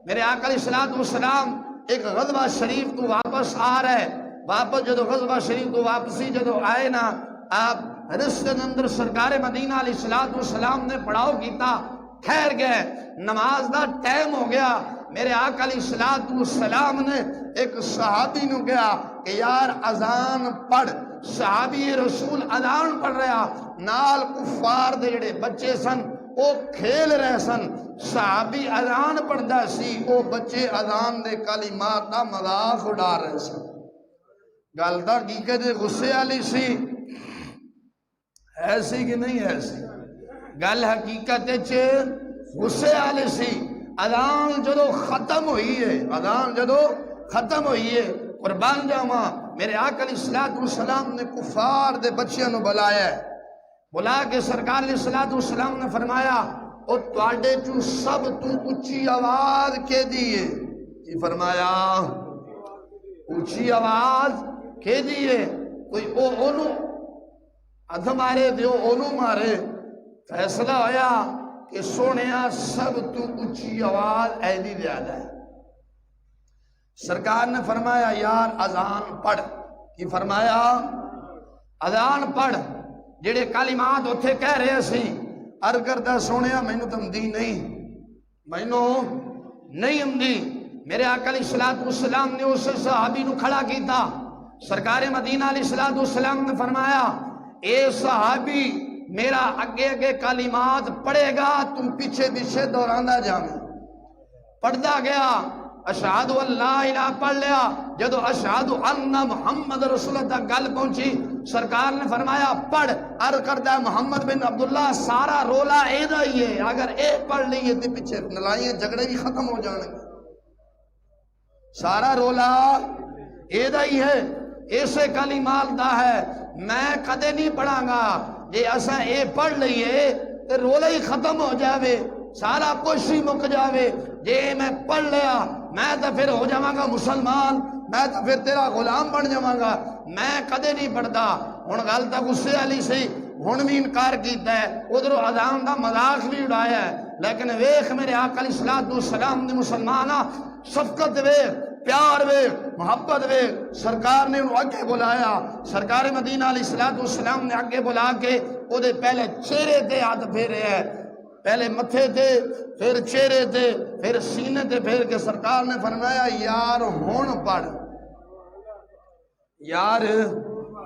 میرے آقا علیہ الصلوۃ والسلام ایک غزوہ شریف تو واپس آ رہے، واپس جدو غزوہ شریف تو واپسی جدو آئے نا، آپ رستے اندر سرکار مدینہ علیہ الصلوۃ والسلام نے پڑاؤ کیتا، ٹھہر گئے، نماز دا ٹائم ہو گیا۔ میرے آقا علیہ الصلوۃ والسلام نے ایک صحابی نو کہا کہ یار اذان پڑھ۔ صحابی رسول اذان پڑھ رہا، نال کفار دے جڑے بچے سن وہ کھیل رہے سن، صحابی اذان پڑھدا سی، وہ بچے اذان دے کلمات دا مذاق اڑا رہے سن۔ گل دا حقیقت غصے والی سی، ایسی کہ نہیں ایسی؟ گل حقیقت غصے والی سی۔ اذان جدو ختم ہوئی ہے، اذان جدو ختم ہوئی ہے، قربان جاواں میرے آقا علیہ الصلوۃ والسلام نے کفار دے بچیاں نو بلایا ہے، بلا کے سرکار علیہ الصلوۃ والسلام نے فرمایا او تواڈے چوں سب تو اونچی آواز کے دیے، کی فرمایا اونچی آواز کے دیے، کوئی اونو ادھ مارے دیو اونو مارے۔ فیصلہ ہویا کہ سونیا سب تو اونچی آواز ایدی زیادہ ہے۔ سرکار نے فرمایا یار اذان پڑھ، کی فرمایا اذان پڑھ۔ جڑے کلمات اتھے کہہ رہے سی، عرض کردہ سونیا مینوں تمدی نہیں، مینوں نہیں امدی۔ میرے آقا علیہ الصلوۃ والسلام نے اس صحابی نو کھڑا کیتا، سرکار مدینہ علیہ الصلوۃ والسلام نے فرمایا اے صحابی میرا اگے اگے کلمات پڑھے گا، تم پیچھے پیچھے دوراندا جاویں۔ پڑھدا گیا، اشہد ان لا الہ پڑھ لیا، جدو اشہد ان محمد رسول اللہ تک گل پہنچی، سرکار نے فرمایا پڑھ۔ عرض کردہ محمد بن عبداللہ سارا رولا اے دا ہی ہے، اگر اے پڑھ لیے تو پیچھے لڑائیاں جھگڑے بھی ختم ہو جانے گے، سارا رولا اے دا ہی ہے، ایسے کلمات دا ہے، میں کدے نہیں پڑھاں گا۔ جے اساں اے پڑھ لئیے تو رولا ہی ختم ہو جاوے، سارا کچھ ہی مک جاوے۔ جے میں پڑھ لیا میں تو پھر ہو جاواں گا مسلمان، میں تو پھر تیرا غلام بن جاواں گا، میں کدے نہیں پڑھدا۔ ہن گل تاں غصے والی سی، ہن بھی انکار کیتا ہے، ادھر اذان دا مذاق بھی اڑایا ہے، لیکن ویکھ میرے آقا علیہ الصلوۃ والسلام نے مسلماناں شفقت ویکھ، پیار ویکھ، محبت ویکھ۔ سرکار نے انہوں اگے بلایا، سرکار مدینہ علیہ الصلوۃ والسلام نے اگے بلا کے او دے پہلے چہرے تے ہاتھ پھیرے ہے، پہلے متھے تے، پھر چہرے تے، پھر سینے تے پھیر کے سرکار نے فرمایا یار ہون پڑھ، یار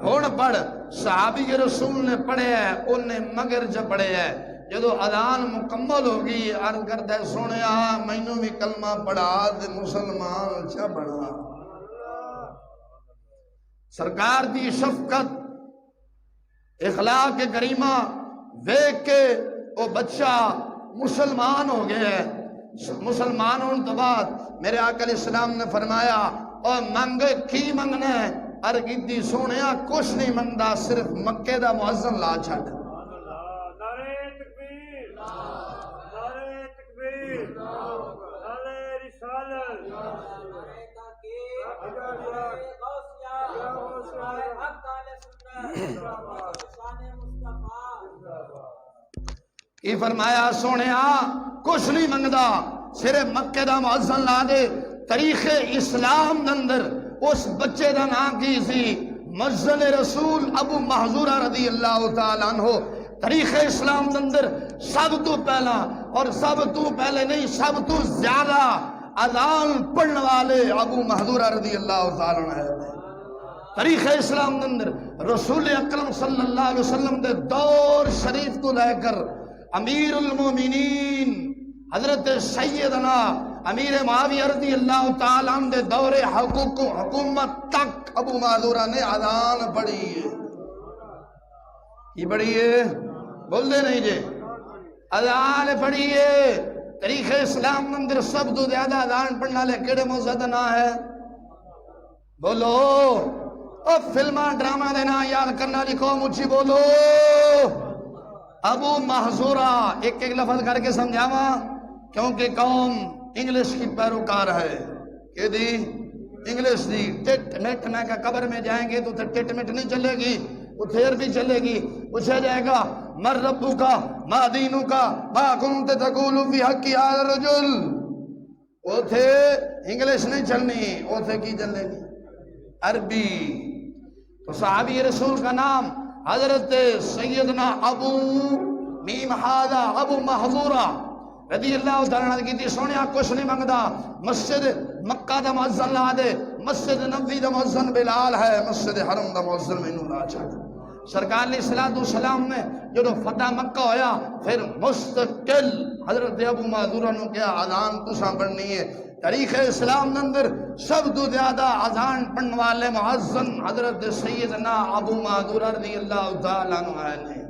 ہون پڑھ۔ صحابی رسول نے پڑھے ہے، انہیں مگر جب پڑھے ہے، جدو اذان مکمل ہوگی عرض کردہ سونیا مینوں بھی کلمہ پڑھا دے مسلمان چا بڑھا۔ سرکار دی شفقت اخلاق کریمہ دیکھ کے وہ بچہ مسلمان ہو گیا ہے۔ مسلمان ہونے تو بعد میرے آقا علیہ السلام نے فرمایا اور منگ کی منگنا ہے؟ ارگیدی سونیا کچھ نہیں منگدا، صرف مکے دا مؤذن لا چھڑ۔ کی فرمایا سونیا کچھ نہیں منگدا، صرف مکے دا مؤذن لا دے۔ تاریخ اسلام اندر اس بچے دا نام کی سی؟ مؤذن رسول ابو محذورہ رضی اللہ تعالیٰ عنہ۔ تاریخ اسلام اندر سب تو پہلا اور سب تو پہلے نہیں سب تو زیادہ اذان پڑھنے والے ابو محذورہ رضی اللہ تعالیٰ عنہ ہے۔ تاریخ اسلام اندر رسول اکرم صلی اللہ علیہ وسلم دے دور شریف کو لے کر امیر المومنین حضرت سیدنا امیر معاویہ رضی اللہ تعالیٰ عنہ دے دور حکومت تک ابو معذورہ نے اذان پڑھی ہے۔ کی پڑھی ہے؟ بول دے نہیں جے، اذان پڑھی ہے۔ تاریخ اسلام اندر سب تو زیادہ اذان پڑھنا لے کیڑے موزد نہ ہے؟ بولو او فلمہ ڈرامہ دینا یاد کرنا لکھو مجھے بولو۔ ابو محذورہ ایک ایک لفظ کر کے سمجھاواں کیونکہ قوم انگلش کی پیروکار ہے۔ کہ دی انگلش دی ٹٹ مٹ، میں کہ قبر میں جائیں گے تو ٹٹ مٹ نہیں چلے گی، اتھیر بھی چلے گی۔ پوچھا جائے گا مر ربو کا ما دینو کا ما کنت تقول فی حق هذا الرجل، اوتھے انگلش نہیں چلنی، اوتھے کی چلنے گی؟ عربی۔ تو صحابی رسول کا نام حضرت سیدنا ابو میم ہادا ابو محذورہ رضی اللہ تعالیٰ عنہ کی تھی سونیا کچھ نہیں منگدا، مسجد مکہ دا مؤذن لا دے، مسجد نبوی دا مؤذن بلال ہے، مسجد حرم دا مؤذن مینوں لا چھڈ۔ سرکار علیہ الصلوۃ والسلام نے جدو فتح مکہ ہویا پھر مستقل حضرت ابو محذورہ نو کیا اذان تساں پڑھنی ہے۔ تاریخ اسلام کے اندر سب تو زیادہ اذان پڑھنے والے مؤذن حضرت سیدنا ابو محذورہ رضی اللہ تعالیٰ عنہ ہیں۔